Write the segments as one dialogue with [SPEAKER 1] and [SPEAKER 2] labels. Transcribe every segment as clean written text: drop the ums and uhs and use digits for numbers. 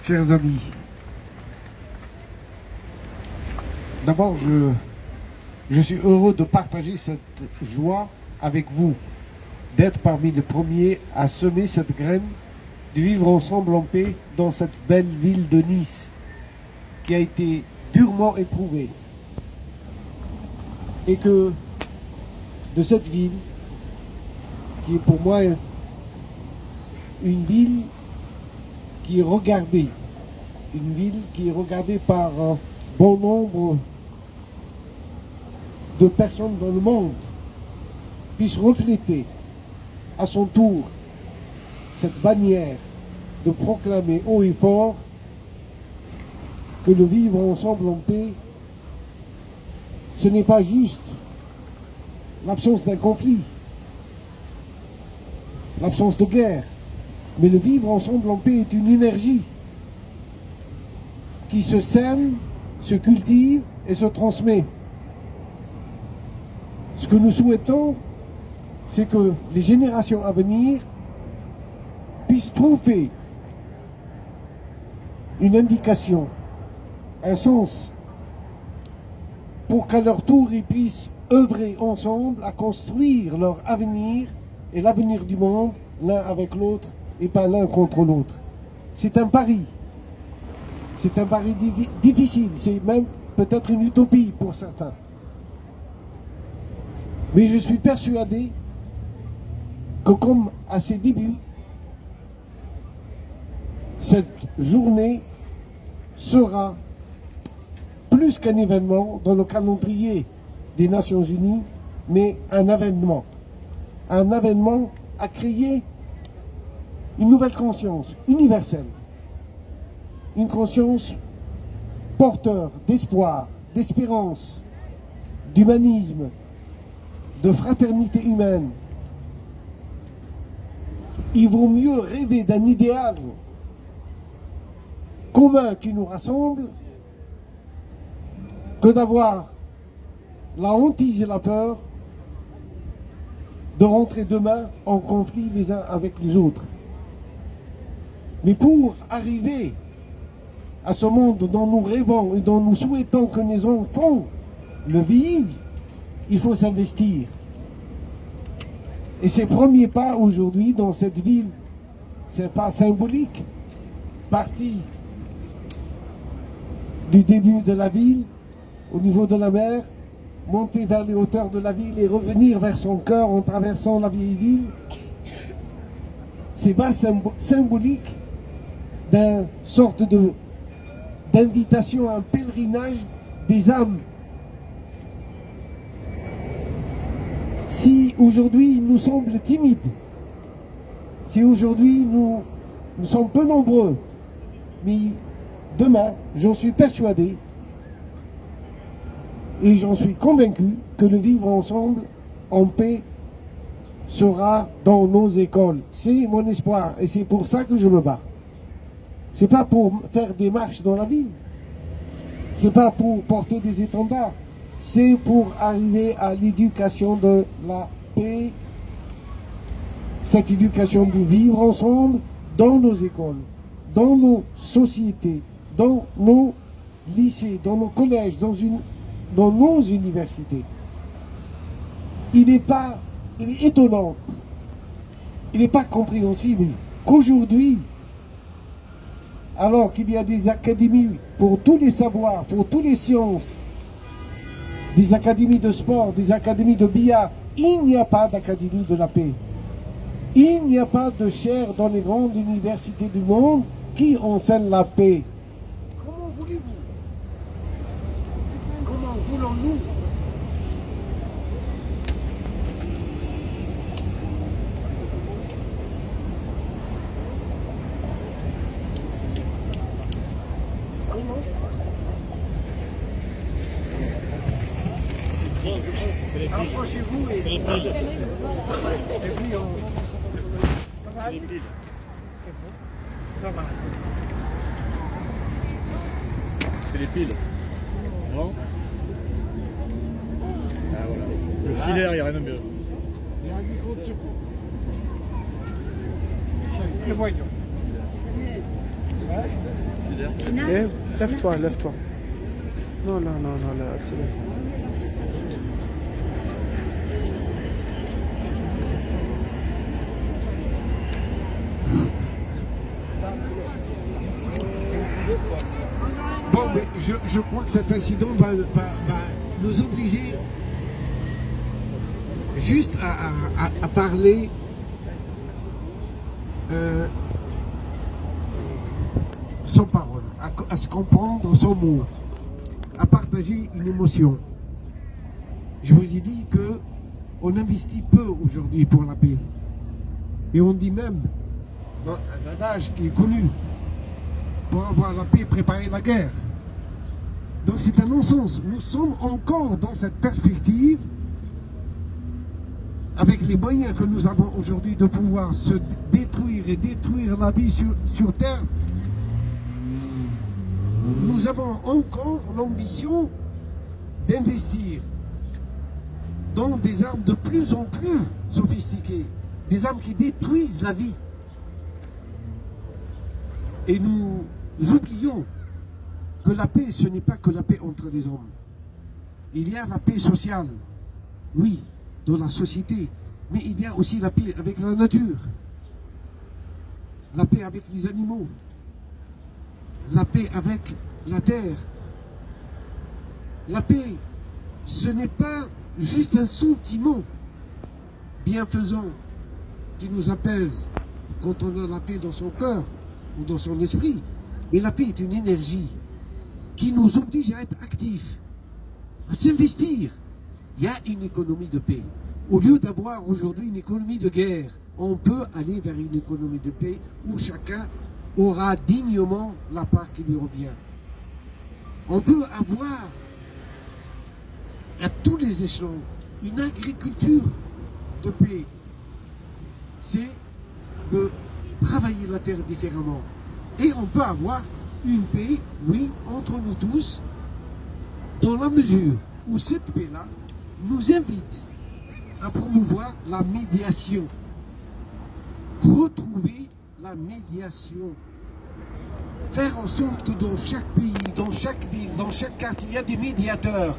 [SPEAKER 1] chers amis. D'abord, je suis heureux de partager cette joie avec vous, d'être parmi les premiers à semer cette graine, de vivre ensemble en paix dans cette belle ville de Nice, qui a été durement éprouvée. Et que de cette ville, qui est pour moi une ville qui est regardée, une ville qui est regardée par un bon nombre de personnes dans le monde, puisse refléter à son tour cette bannière de proclamer haut et fort que le vivre ensemble en paix, ce n'est pas juste l'absence d'un conflit, l'absence de guerre, mais le vivre ensemble en paix est une énergie qui se sème, se cultive et se transmet. Ce que nous souhaitons, c'est que les générations à venir puissent trouver une indication, un sens, pour qu'à leur tour ils puissent œuvrer ensemble à construire leur avenir et l'avenir du monde l'un avec l'autre et pas l'un contre l'autre. C'est un pari. C'est un pari difficile, c'est même peut-être une utopie pour certains. Mais je suis persuadé que comme à ses débuts, cette journée sera plus qu'un événement dans le calendrier des Nations Unies, mais un avènement. Un avènement à créer une nouvelle conscience universelle. Une conscience porteur d'espoir, d'espérance, d'humanisme, de fraternité humaine. Il vaut mieux rêver d'un idéal commun qui nous rassemble que d'avoir la hantise et la peur de rentrer demain en conflit les uns avec les autres. Mais pour arriver à ce monde dont nous rêvons et dont nous souhaitons que nos enfants le vivent, il faut s'investir. Et ces premiers pas aujourd'hui dans cette ville, ces pas symboliques, partis du début de la ville, au niveau de la mer, monter vers les hauteurs de la ville et revenir vers son cœur en traversant la vieille ville, ces pas symboliques d'une sorte d'invitation à un pèlerinage des âmes. Si aujourd'hui il nous semble timide, si aujourd'hui nous sommes peu nombreux, mais demain, j'en suis persuadé et j'en suis convaincu que le vivre ensemble en paix sera dans nos écoles. C'est mon espoir et c'est pour ça que je me bats. C'est pas pour faire des marches dans la ville, c'est pas pour porter des étendards, c'est pour arriver à l'éducation de la paix, cette éducation du vivre ensemble dans nos écoles, dans nos sociétés, dans nos lycées, dans nos collèges, dans nos universités. Il est étonnant, il n'est pas compréhensible qu'aujourd'hui, alors qu'il y a des académies pour tous les savoirs, pour toutes les sciences, des académies de sport, des académies de billard, il n'y a pas d'académie de la paix. Il n'y a pas de chaire dans les grandes universités du monde qui enseigne la paix. Comment voulez-vous? Comment voulons-nous? Approchez-vous et...
[SPEAKER 2] C'est les piles.
[SPEAKER 1] Et puis on... Ça va?
[SPEAKER 2] Les piles.
[SPEAKER 1] Ça va.
[SPEAKER 2] C'est les piles. Non? Ah voilà. Le filaire, il n'y a rien de mieux.
[SPEAKER 1] Il y a un micro de secours. Et voyons. Ouais.
[SPEAKER 3] Eh, lève-toi, lève-toi. Non, non, non, non, là, c'est bon.
[SPEAKER 1] Bon, mais je crois que cet incident va nous obliger juste à parler sans parole, à se comprendre sans mots, à partager une émotion. Je vous ai dit que on investit peu aujourd'hui pour la paix. Et on dit même, dans un adage qui est connu, pour avoir la paix, préparer la guerre. Donc c'est un non-sens. Nous sommes encore dans cette perspective, avec les moyens que nous avons aujourd'hui de pouvoir se détruire et détruire la vie sur Terre. Nous avons encore l'ambition d'investir dans des armes de plus en plus sophistiquées, des armes qui détruisent la vie. Et nous oublions que la paix, ce n'est pas que la paix entre les hommes. Il y a la paix sociale, oui, dans la société, mais il y a aussi la paix avec la nature, la paix avec les animaux, la paix avec la terre. La paix, ce n'est pas juste un sentiment bienfaisant qui nous apaise quand on a la paix dans son cœur ou dans son esprit. Mais la paix est une énergie qui nous oblige à être actifs, à s'investir. Il y a une économie de paix. Au lieu d'avoir aujourd'hui une économie de guerre, on peut aller vers une économie de paix où chacun aura dignement la part qui lui revient. On peut avoir à tous les échelons une agriculture de paix. C'est de travailler la terre différemment. Et on peut avoir une paix, oui, entre nous tous, dans la mesure où cette paix-là nous invite à promouvoir la médiation. Retrouver la médiation. Faire en sorte que dans chaque pays, dans chaque ville, dans chaque quartier, il y a des médiateurs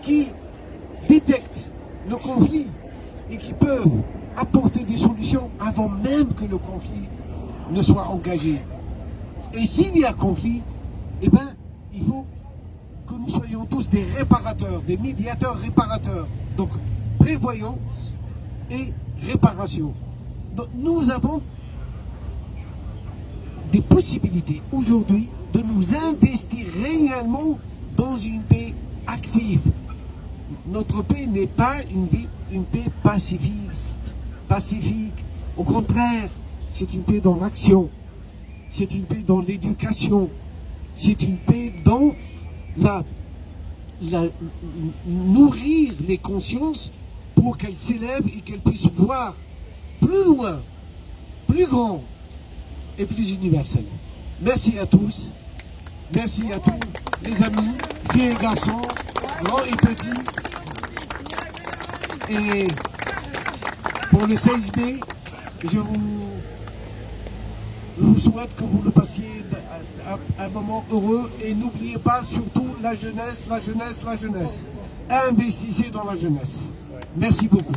[SPEAKER 1] qui détectent le conflit et qui peuvent apporter des solutions avant même que le conflit ne soit engagé. Et s'il y a conflit, eh bien, il faut que nous soyons tous des réparateurs, des médiateurs réparateurs. Donc, prévoyance et réparation. Donc, nous avons des possibilités aujourd'hui de nous investir réellement dans une paix active. Notre paix n'est pas une paix pacifiste, pacifique. Au contraire, c'est une paix dans l'action. C'est une paix dans l'éducation. C'est une paix dans nourrir les consciences pour qu'elles s'élèvent et qu'elles puissent voir plus loin, plus grand et plus universel. Merci à tous. Merci à tous les amis, filles et garçons, grands et petits. Et pour le 16 mai, je vous souhaite que vous le passiez un moment heureux et n'oubliez pas surtout la jeunesse, la jeunesse, la jeunesse. Investissez dans la jeunesse. Merci beaucoup.